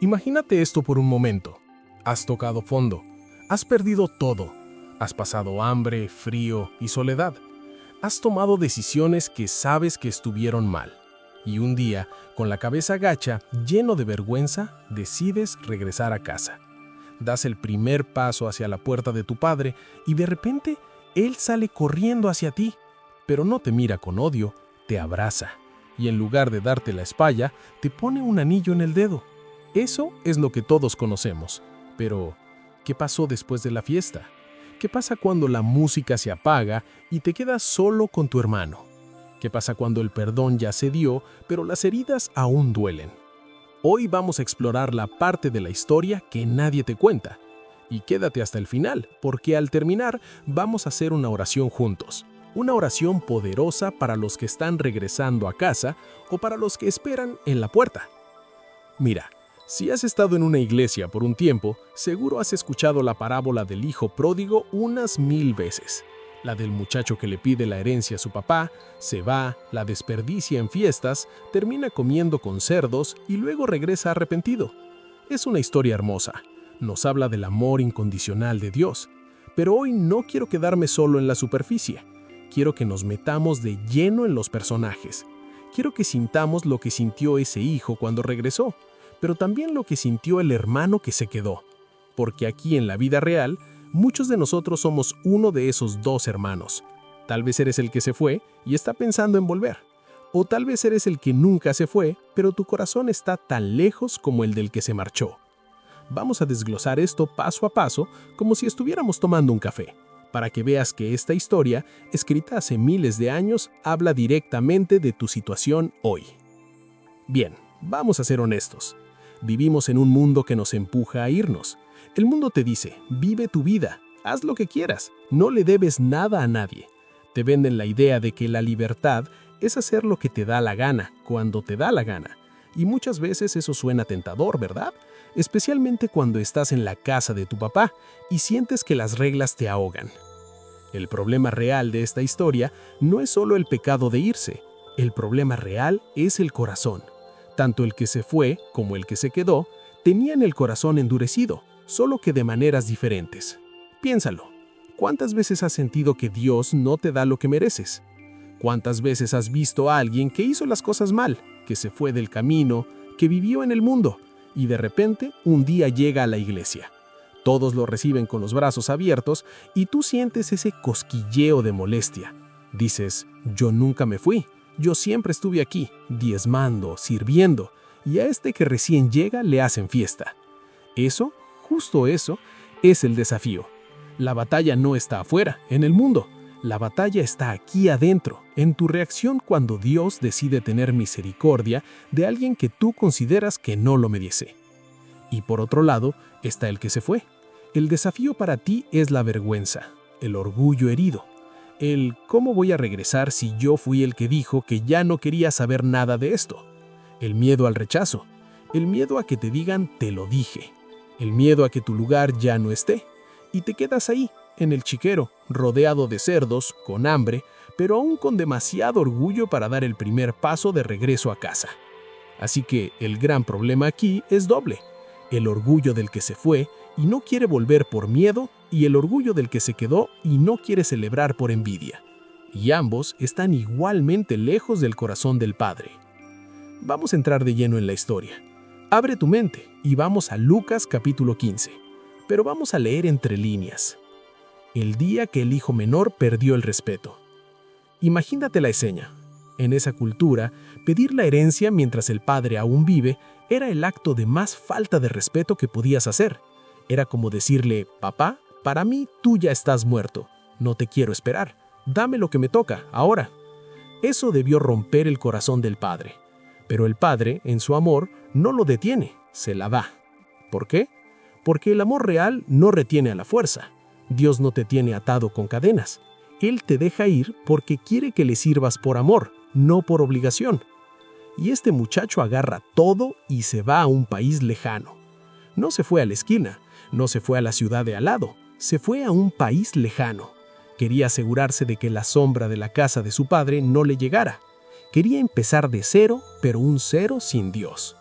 Imagínate esto por un momento. Has tocado fondo. Has perdido todo. Has pasado hambre, frío y soledad. Has tomado decisiones que sabes que estuvieron mal. Y un día, con la cabeza gacha, lleno de vergüenza, decides regresar a casa. Das el primer paso hacia la puerta de tu padre y de repente él sale corriendo hacia ti, pero no te mira con odio, te abraza y en lugar de darte la espalla, te pone un anillo en el dedo. Eso es lo que todos conocemos. Pero, ¿qué pasó después de la fiesta? ¿Qué pasa cuando la música se apaga y te quedas solo con tu hermano? ¿Qué pasa cuando el perdón ya se dio, pero las heridas aún duelen? Hoy vamos a explorar la parte de la historia que nadie te cuenta. Y quédate hasta el final, porque al terminar vamos a hacer una oración juntos. Una oración poderosa para los que están regresando a casa o para los que esperan en la puerta. Mira, si has estado en una iglesia por un tiempo, seguro has escuchado la parábola del hijo pródigo unas 1000 veces. La del muchacho que le pide la herencia a su papá, se va, la desperdicia en fiestas, termina comiendo con cerdos y luego regresa arrepentido. Es una historia hermosa. Nos habla del amor incondicional de Dios. Pero hoy no quiero quedarme solo en la superficie. Quiero que nos metamos de lleno en los personajes. Quiero que sintamos lo que sintió ese hijo cuando regresó, pero también lo que sintió el hermano que se quedó. Porque aquí en la vida real, muchos de nosotros somos uno de esos dos hermanos. Tal vez eres el que se fue y está pensando en volver. O tal vez eres el que nunca se fue, pero tu corazón está tan lejos como el del que se marchó. Vamos a desglosar esto paso a paso, como si estuviéramos tomando un café, para que veas que esta historia, escrita hace miles de años, habla directamente de tu situación hoy. Bien, vamos a ser honestos. Vivimos en un mundo que nos empuja a irnos. El mundo te dice, vive tu vida, haz lo que quieras, no le debes nada a nadie. Te venden la idea de que la libertad es hacer lo que te da la gana, cuando te da la gana. Y muchas veces eso suena tentador, ¿verdad? Especialmente cuando estás en la casa de tu papá y sientes que las reglas te ahogan. El problema real de esta historia no es solo el pecado de irse. El problema real es el corazón. Tanto el que se fue como el que se quedó tenían el corazón endurecido, solo que de maneras diferentes. Piénsalo. ¿Cuántas veces has sentido que Dios no te da lo que mereces? ¿Cuántas veces has visto a alguien que hizo las cosas mal, que se fue del camino, que vivió en el mundo, y de repente un día llega a la iglesia? Todos lo reciben con los brazos abiertos y tú sientes ese cosquilleo de molestia. Dices, yo nunca me fui, yo siempre estuve aquí, diezmando, sirviendo, y a este que recién llega le hacen fiesta. Eso, justo eso, es el desafío. La batalla no está afuera, en el mundo. La batalla está aquí adentro, en tu reacción cuando Dios decide tener misericordia de alguien que tú consideras que no lo merece. Y por otro lado, está el que se fue. El desafío para ti es la vergüenza, el orgullo herido. El ¿cómo voy a regresar si yo fui el que dijo que ya no quería saber nada de esto? El miedo al rechazo, el miedo a que te digan te lo dije, el miedo a que tu lugar ya no esté. Y te quedas ahí, en el chiquero, rodeado de cerdos, con hambre, pero aún con demasiado orgullo para dar el primer paso de regreso a casa. Así que el gran problema aquí es doble. El orgullo del que se fue y no quiere volver por miedo, y el orgullo del que se quedó y no quiere celebrar por envidia. Y ambos están igualmente lejos del corazón del Padre. Vamos a entrar de lleno en la historia. Abre tu mente y vamos a Lucas capítulo 15. Pero vamos a leer entre líneas. El día que el hijo menor perdió el respeto. Imagínate la escena. En esa cultura, pedir la herencia mientras el padre aún vive era el acto de más falta de respeto que podías hacer. Era como decirle, papá, para mí tú ya estás muerto. No te quiero esperar. Dame lo que me toca, ahora. Eso debió romper el corazón del padre. Pero el padre, en su amor, no lo detiene, se la da. ¿Por qué? Porque el amor real no retiene a la fuerza. Dios no te tiene atado con cadenas. Él te deja ir porque quiere que le sirvas por amor, no por obligación. Y este muchacho agarra todo y se va a un país lejano. No se fue a la esquina, no se fue a la ciudad de al lado, se fue a un país lejano. Quería asegurarse de que la sombra de la casa de su padre no le llegara. Quería empezar de cero, pero un cero sin Dios.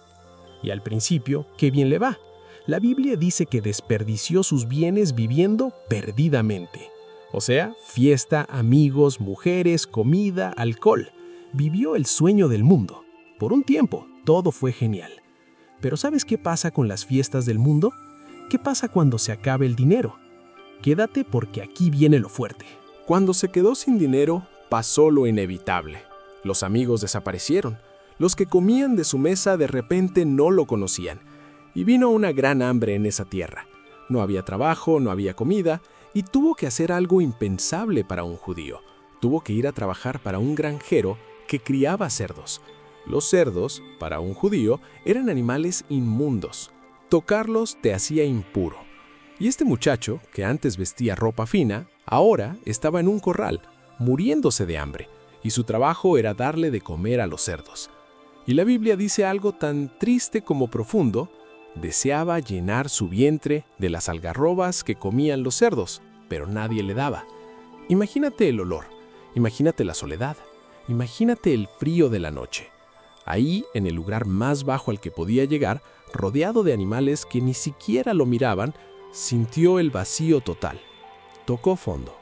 Y al principio, qué bien le va. La Biblia dice que desperdició sus bienes viviendo perdidamente. O sea, fiesta, amigos, mujeres, comida, alcohol. Vivió el sueño del mundo. Por un tiempo, todo fue genial. Pero ¿sabes qué pasa con las fiestas del mundo? ¿Qué pasa cuando se acabe el dinero? Quédate porque aquí viene lo fuerte. Cuando se quedó sin dinero, pasó lo inevitable. Los amigos desaparecieron. Los que comían de su mesa de repente no lo conocían. Y vino una gran hambre en esa tierra. No había trabajo, no había comida, y tuvo que hacer algo impensable para un judío. Tuvo que ir a trabajar para un granjero que criaba cerdos. Los cerdos, para un judío, eran animales inmundos. Tocarlos te hacía impuro. Y este muchacho, que antes vestía ropa fina, ahora estaba en un corral, muriéndose de hambre, y su trabajo era darle de comer a los cerdos. Y la Biblia dice algo tan triste como profundo: deseaba llenar su vientre de las algarrobas que comían los cerdos, pero nadie le daba. Imagínate el olor, imagínate la soledad, imagínate el frío de la noche. Ahí, en el lugar más bajo al que podía llegar, rodeado de animales que ni siquiera lo miraban, sintió el vacío total. Tocó fondo.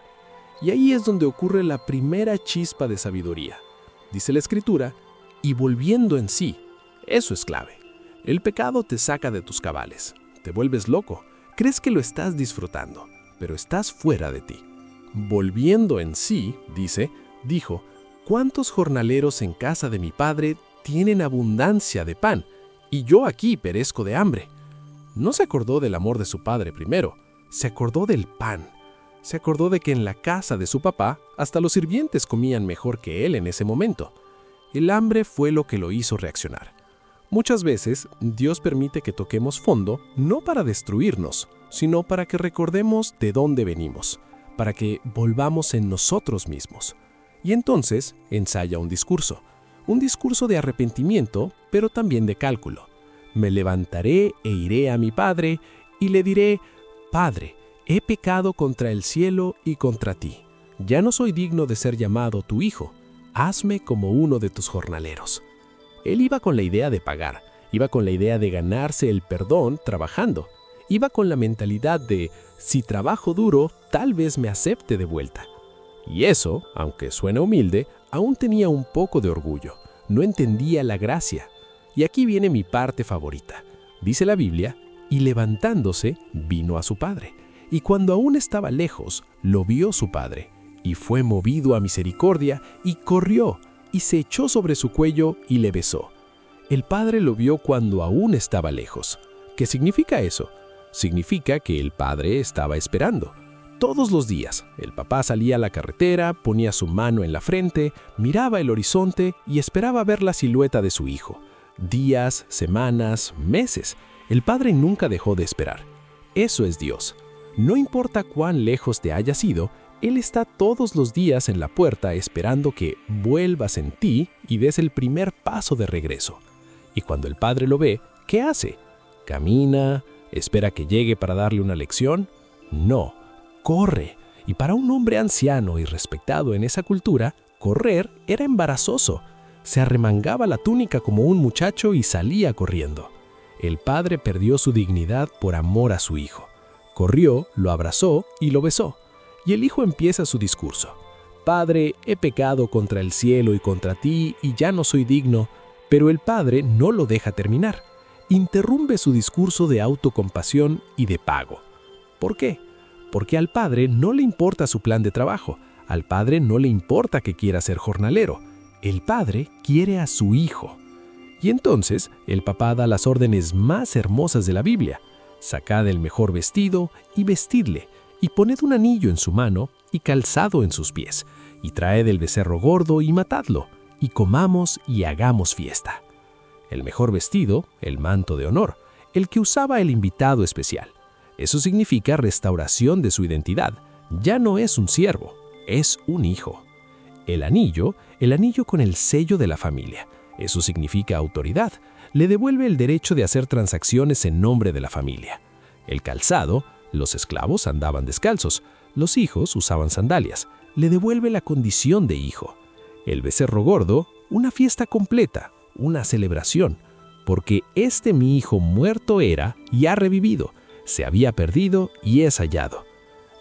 Y ahí es donde ocurre la primera chispa de sabiduría. Dice la Escritura, y volviendo en sí. Eso es clave. El pecado te saca de tus cabales. Te vuelves loco. Crees que lo estás disfrutando, pero estás fuera de ti. Volviendo en sí, dijo, ¿cuántos jornaleros en casa de mi padre tienen abundancia de pan, y yo aquí perezco de hambre? No se acordó del amor de su padre primero, se acordó del pan. Se acordó de que en la casa de su papá hasta los sirvientes comían mejor que él en ese momento. El hambre fue lo que lo hizo reaccionar. Muchas veces Dios permite que toquemos fondo no para destruirnos, sino para que recordemos de dónde venimos, para que volvamos en nosotros mismos. Y entonces ensaya un discurso de arrepentimiento, pero también de cálculo. Me levantaré e iré a mi padre y le diré, Padre, he pecado contra el cielo y contra ti. Ya no soy digno de ser llamado tu hijo. Hazme como uno de tus jornaleros. Él iba con la idea de pagar, iba con la idea de ganarse el perdón trabajando, iba con la mentalidad de, si trabajo duro, tal vez me acepte de vuelta. Y eso, aunque suena humilde, aún tenía un poco de orgullo, no entendía la gracia. Y aquí viene mi parte favorita. Dice la Biblia, y levantándose, vino a su padre. Y cuando aún estaba lejos, lo vio su padre, y fue movido a misericordia, y corrió, y se echó sobre su cuello y le besó. El padre lo vio cuando aún estaba lejos. ¿Qué significa eso? Significa que el padre estaba esperando. Todos los días, el papá salía a la carretera, ponía su mano en la frente, miraba el horizonte y esperaba ver la silueta de su hijo. Días, semanas, meses, el padre nunca dejó de esperar. Eso es Dios. No importa cuán lejos te hayas ido, Él está todos los días en la puerta esperando que vuelvas en ti y des el primer paso de regreso. Y cuando el padre lo ve, ¿qué hace? ¿Camina? ¿Espera que llegue para darle una lección? No, corre. Y para un hombre anciano y respetado en esa cultura, correr era embarazoso. Se arremangaba la túnica como un muchacho y salía corriendo. El padre perdió su dignidad por amor a su hijo. Corrió, lo abrazó y lo besó. Y el hijo empieza su discurso. Padre, he pecado contra el cielo y contra ti y ya no soy digno. Pero el padre no lo deja terminar. Interrumpe su discurso de autocompasión y de pago. ¿Por qué? Porque al padre no le importa su plan de trabajo. Al padre no le importa que quiera ser jornalero. El padre quiere a su hijo. Y entonces el papá da las órdenes más hermosas de la Biblia. Sacad el mejor vestido y vestidle, y poned un anillo en su mano y calzado en sus pies, y traed el becerro gordo y matadlo, y comamos y hagamos fiesta. El mejor vestido, el manto de honor, el que usaba el invitado especial. Eso significa restauración de su identidad. Ya no es un siervo, es un hijo. El anillo con el sello de la familia. Eso significa autoridad. Le devuelve el derecho de hacer transacciones en nombre de la familia. El calzado, los esclavos andaban descalzos, los hijos usaban sandalias. Le devuelve la condición de hijo. El becerro gordo, una fiesta completa, una celebración. porque este mi hijo muerto era y ha revivido, se había perdido y es hallado.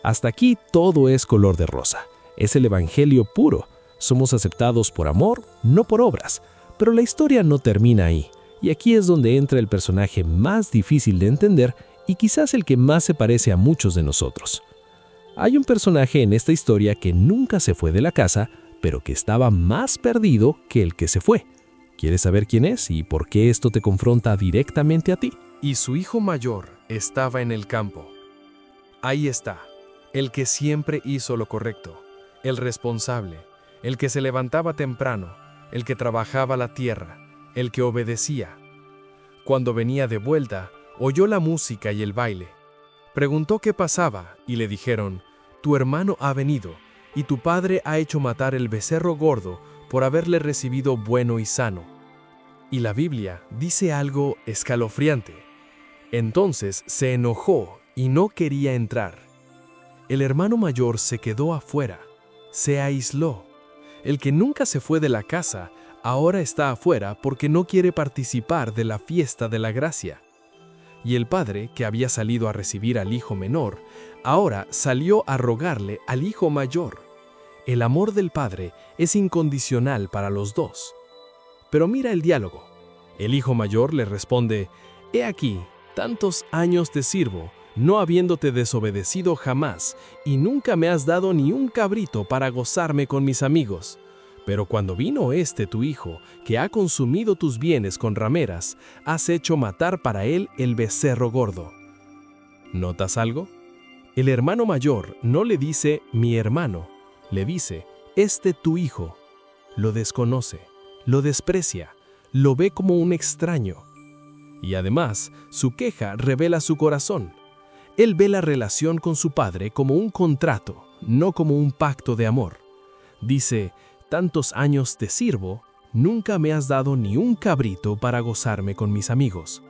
Hasta aquí todo es color de rosa. Es el evangelio puro. Somos aceptados por amor, no por obras. Pero la historia no termina ahí. Y aquí es donde entra el personaje más difícil de entender y quizás el que más se parece a muchos de nosotros. Hay un personaje en esta historia que nunca se fue de la casa, pero que estaba más perdido que el que se fue. ¿Quieres saber quién es y por qué esto te confronta directamente a ti? Y su hijo mayor estaba en el campo. Ahí está, el que siempre hizo lo correcto, el responsable, el que se levantaba temprano, el que trabajaba la tierra, el que obedecía. Cuando venía de vuelta, oyó la música y el baile. Preguntó qué pasaba y le dijeron: tu hermano ha venido y tu padre ha hecho matar el becerro gordo por haberle recibido bueno y sano. Y la Biblia dice algo escalofriante. Entonces se enojó y no quería entrar. El hermano mayor se quedó afuera, se aisló. El que nunca se fue de la casa, ahora está afuera porque no quiere participar de la fiesta de la gracia. Y el padre, que había salido a recibir al hijo menor, ahora salió a rogarle al hijo mayor. El amor del padre es incondicional para los dos. Pero mira el diálogo. El hijo mayor le responde: he aquí, tantos años te sirvo, no habiéndote desobedecido jamás, y nunca me has dado ni un cabrito para gozarme con mis amigos. Pero cuando vino tu hijo, que ha consumido tus bienes con rameras, has hecho matar para él el becerro gordo. ¿Notas algo? El hermano mayor no le dice mi hermano, le dice tu hijo. Lo desconoce, lo desprecia, lo ve como un extraño. Y además, su queja revela su corazón. Él ve la relación con su padre como un contrato, no como un pacto de amor. Dice: tantos años te sirvo, nunca me has dado ni un cabrito para gozarme con mis amigos.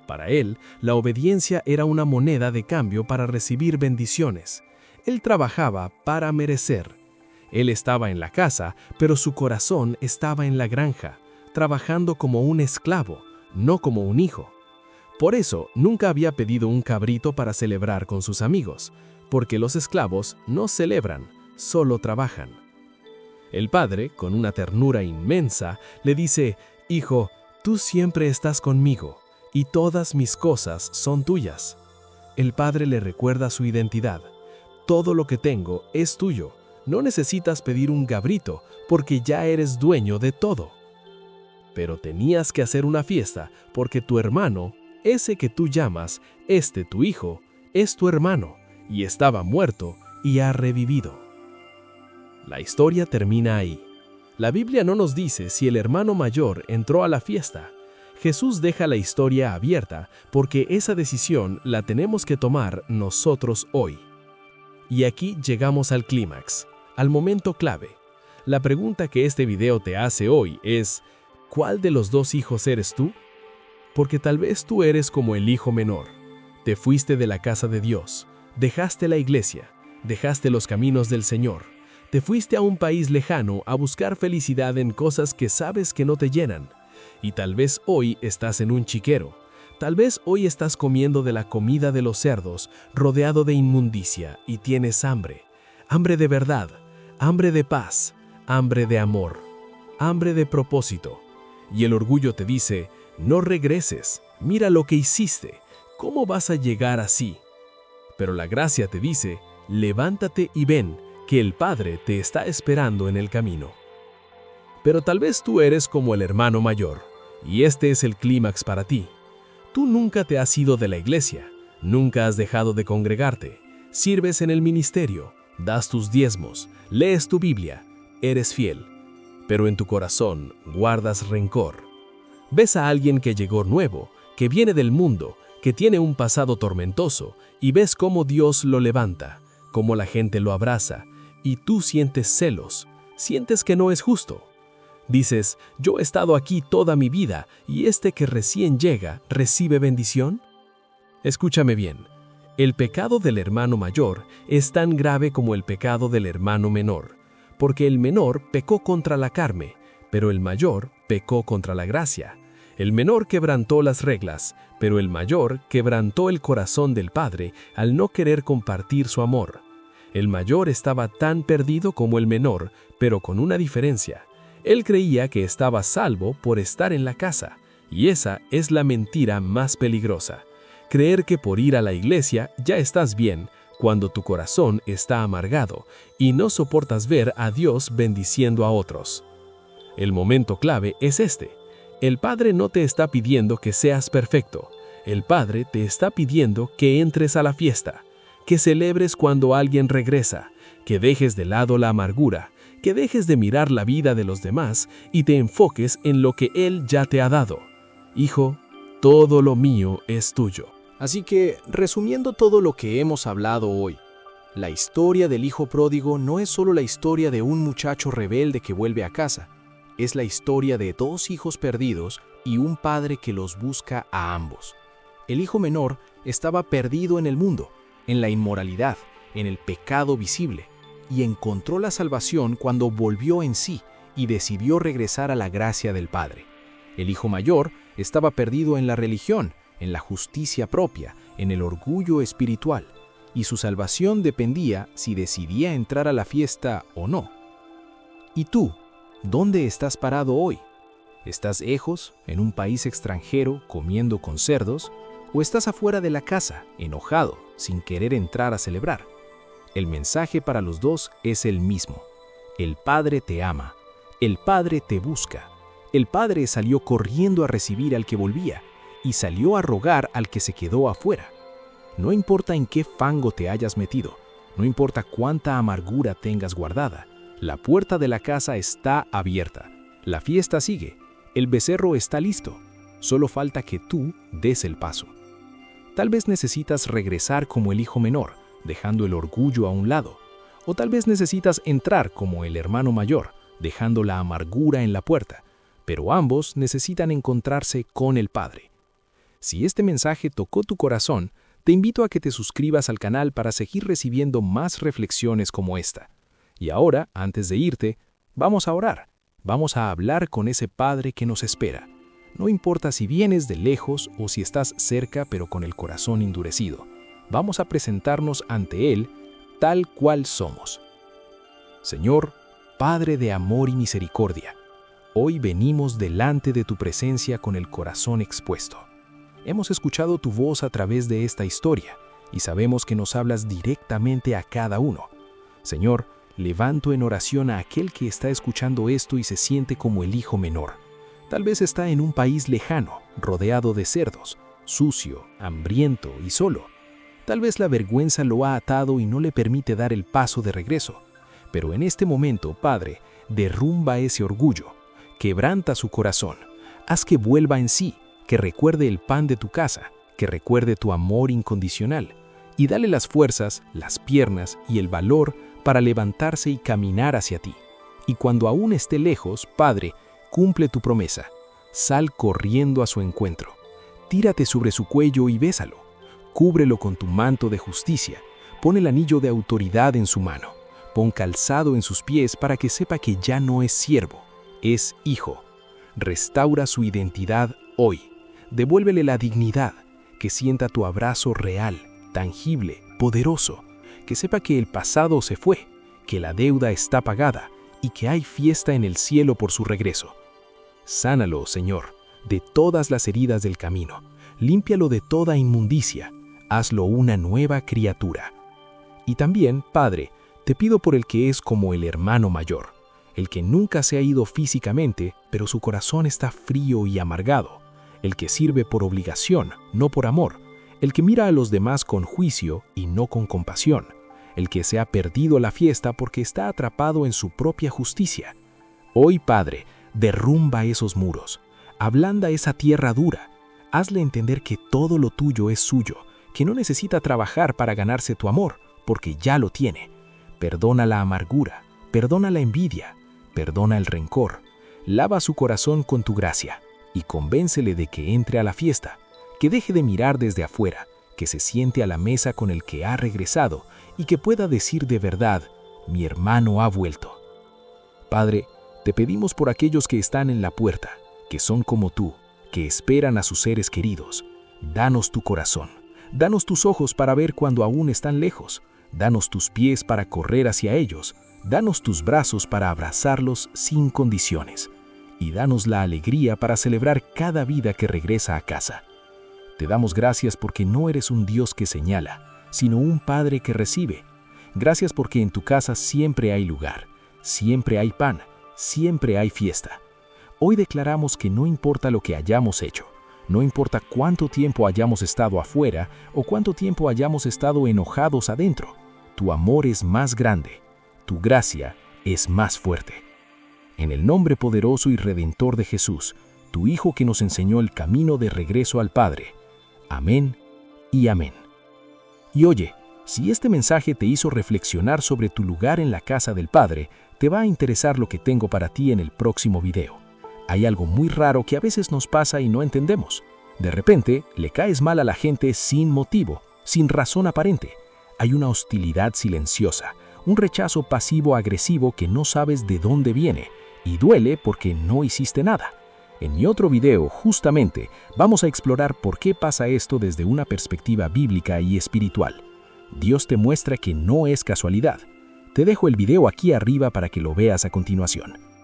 Para él, la obediencia era una moneda de cambio para recibir bendiciones. Él trabajaba para merecer. Él estaba en la casa, pero su corazón estaba en la granja, trabajando como un esclavo, no como un hijo. Por eso, nunca había pedido un cabrito para celebrar con sus amigos, porque los esclavos no celebran, solo trabajan. El padre, con una ternura inmensa, le dice: hijo, tú siempre estás conmigo, y todas mis cosas son tuyas. El padre le recuerda su identidad. Todo lo que tengo es tuyo. No necesitas pedir un cabrito, porque ya eres dueño de todo. Pero tenías que hacer una fiesta, porque tu hermano, ese que tú llamas, tu hijo, es tu hermano, y estaba muerto y ha revivido. La historia termina ahí. La Biblia no nos dice si el hermano mayor entró a la fiesta. Jesús deja la historia abierta porque esa decisión la tenemos que tomar nosotros hoy. Y aquí llegamos al clímax, al momento clave. La pregunta que este video te hace hoy es: ¿cuál de los dos hijos eres tú? Porque tal vez tú eres como el hijo menor. Te fuiste de la casa de Dios, dejaste la iglesia, dejaste los caminos del Señor. Te fuiste a un país lejano a buscar felicidad en cosas que sabes que no te llenan. Y tal vez hoy estás en un chiquero. Tal vez hoy estás comiendo de la comida de los cerdos, rodeado de inmundicia, y tienes hambre. Hambre de verdad, hambre de paz, hambre de amor, hambre de propósito. Y el orgullo te dice: no regreses, mira lo que hiciste, ¿cómo vas a llegar así? Pero la gracia te dice: levántate y ven, que el Padre te está esperando en el camino. Pero tal vez tú eres como el hermano mayor, y este es el clímax para ti. Tú nunca te has ido de la iglesia, nunca has dejado de congregarte, sirves en el ministerio, das tus diezmos, lees tu Biblia, eres fiel, pero en tu corazón guardas rencor. Ves a alguien que llegó nuevo, que viene del mundo, que tiene un pasado tormentoso, y ves cómo Dios lo levanta, cómo la gente lo abraza, y tú sientes celos, sientes que no es justo. Dices: yo he estado aquí toda mi vida, y este que recién llega, ¿recibe bendición? Escúchame bien, el pecado del hermano mayor es tan grave como el pecado del hermano menor, porque el menor pecó contra la carne, pero el mayor pecó contra la gracia. El menor quebrantó las reglas, pero el mayor quebrantó el corazón del padre al no querer compartir su amor. El mayor estaba tan perdido como el menor, pero con una diferencia. Él creía que estaba salvo por estar en la casa, y esa es la mentira más peligrosa. Creer que por ir a la iglesia ya estás bien, cuando tu corazón está amargado y no soportas ver a Dios bendiciendo a otros. El momento clave es este. El Padre no te está pidiendo que seas perfecto. El Padre te está pidiendo que entres a la fiesta, que celebres cuando alguien regresa, que dejes de lado la amargura, que dejes de mirar la vida de los demás y te enfoques en lo que Él ya te ha dado. Hijo, todo lo mío es tuyo. Así que, resumiendo todo lo que hemos hablado hoy, la historia del hijo pródigo no es solo la historia de un muchacho rebelde que vuelve a casa, es la historia de dos hijos perdidos y un padre que los busca a ambos. El hijo menor estaba perdido en el mundo, en la inmoralidad, en el pecado visible, y encontró la salvación cuando volvió en sí y decidió regresar a la gracia del Padre. El hijo mayor estaba perdido en la religión, en la justicia propia, en el orgullo espiritual, y su salvación dependía si decidía entrar a la fiesta o no. ¿Y tú? ¿Dónde estás parado hoy? ¿Estás lejos, en un país extranjero, comiendo con cerdos? ¿O estás afuera de la casa, enojado, sin querer entrar a celebrar? El mensaje para los dos es el mismo. El Padre te ama. El Padre te busca. El Padre salió corriendo a recibir al que volvía y salió a rogar al que se quedó afuera. No importa en qué fango te hayas metido, no importa cuánta amargura tengas guardada, la puerta de la casa está abierta. La fiesta sigue. El becerro está listo. Solo falta que tú des el paso. Tal vez necesitas regresar como el hijo menor, dejando el orgullo a un lado. O tal vez necesitas entrar como el hermano mayor, dejando la amargura en la puerta. Pero ambos necesitan encontrarse con el Padre. Si este mensaje tocó tu corazón, te invito a que te suscribas al canal para seguir recibiendo más reflexiones como esta. Y ahora, antes de irte, vamos a orar. Vamos a hablar con ese Padre que nos espera. No importa si vienes de lejos o si estás cerca pero con el corazón endurecido. Vamos a presentarnos ante Él tal cual somos. Señor, Padre de amor y misericordia, hoy venimos delante de tu presencia con el corazón expuesto. Hemos escuchado tu voz a través de esta historia y sabemos que nos hablas directamente a cada uno. Señor, levanto en oración a aquel que está escuchando esto y se siente como el hijo menor. Tal vez está en un país lejano, rodeado de cerdos, sucio, hambriento y solo. Tal vez la vergüenza lo ha atado y no le permite dar el paso de regreso. Pero en este momento, Padre, derrumba ese orgullo, quebranta su corazón, haz que vuelva en sí, que recuerde el pan de tu casa, que recuerde tu amor incondicional, y dale las fuerzas, las piernas y el valor para levantarse y caminar hacia ti. Y cuando aún esté lejos, Padre, cumple tu promesa. Sal corriendo a su encuentro. Tírate sobre su cuello y bésalo. Cúbrelo con tu manto de justicia. Pon el anillo de autoridad en su mano. Pon calzado en sus pies para que sepa que ya no es siervo, es hijo. Restaura su identidad hoy. Devuélvele la dignidad, que sienta tu abrazo real, tangible, poderoso, que sepa que el pasado se fue, que la deuda está pagada y que hay fiesta en el cielo por su regreso. Sánalo, Señor, de todas las heridas del camino, límpialo de toda inmundicia, hazlo una nueva criatura. Y también, Padre, te pido por el que es como el hermano mayor, el que nunca se ha ido físicamente, pero su corazón está frío y amargado, el que sirve por obligación, no por amor, el que mira a los demás con juicio y no con compasión, el que se ha perdido la fiesta porque está atrapado en su propia justicia. Hoy, Padre, derrumba esos muros, ablanda esa tierra dura, hazle entender que todo lo tuyo es suyo, que no necesita trabajar para ganarse tu amor, porque ya lo tiene. Perdona la amargura, perdona la envidia, perdona el rencor, lava su corazón con tu gracia y convéncele de que entre a la fiesta, que deje de mirar desde afuera, que se siente a la mesa con el que ha regresado y que pueda decir de verdad, mi hermano ha vuelto. Padre, te pedimos por aquellos que están en la puerta, que son como tú, que esperan a sus seres queridos. Danos tu corazón, danos tus ojos para ver cuando aún están lejos, danos tus pies para correr hacia ellos, danos tus brazos para abrazarlos sin condiciones, y danos la alegría para celebrar cada vida que regresa a casa. Te damos gracias porque no eres un Dios que señala, sino un Padre que recibe. Gracias porque en tu casa siempre hay lugar, siempre hay pan, siempre hay fiesta. Hoy declaramos que no importa lo que hayamos hecho, no importa cuánto tiempo hayamos estado afuera o cuánto tiempo hayamos estado enojados adentro, tu amor es más grande, tu gracia es más fuerte. En el nombre poderoso y redentor de Jesús, tu Hijo que nos enseñó el camino de regreso al Padre. Amén y amén. Y oye, si este mensaje te hizo reflexionar sobre tu lugar en la casa del Padre, te va a interesar lo que tengo para ti en el próximo video. Hay algo muy raro que a veces nos pasa y no entendemos. De repente, le caes mal a la gente sin motivo, sin razón aparente. Hay una hostilidad silenciosa, un rechazo pasivo-agresivo que no sabes de dónde viene, y duele porque no hiciste nada. En mi otro video, justamente, vamos a explorar por qué pasa esto desde una perspectiva bíblica y espiritual. Dios te muestra que no es casualidad. Te dejo el video aquí arriba para que lo veas a continuación.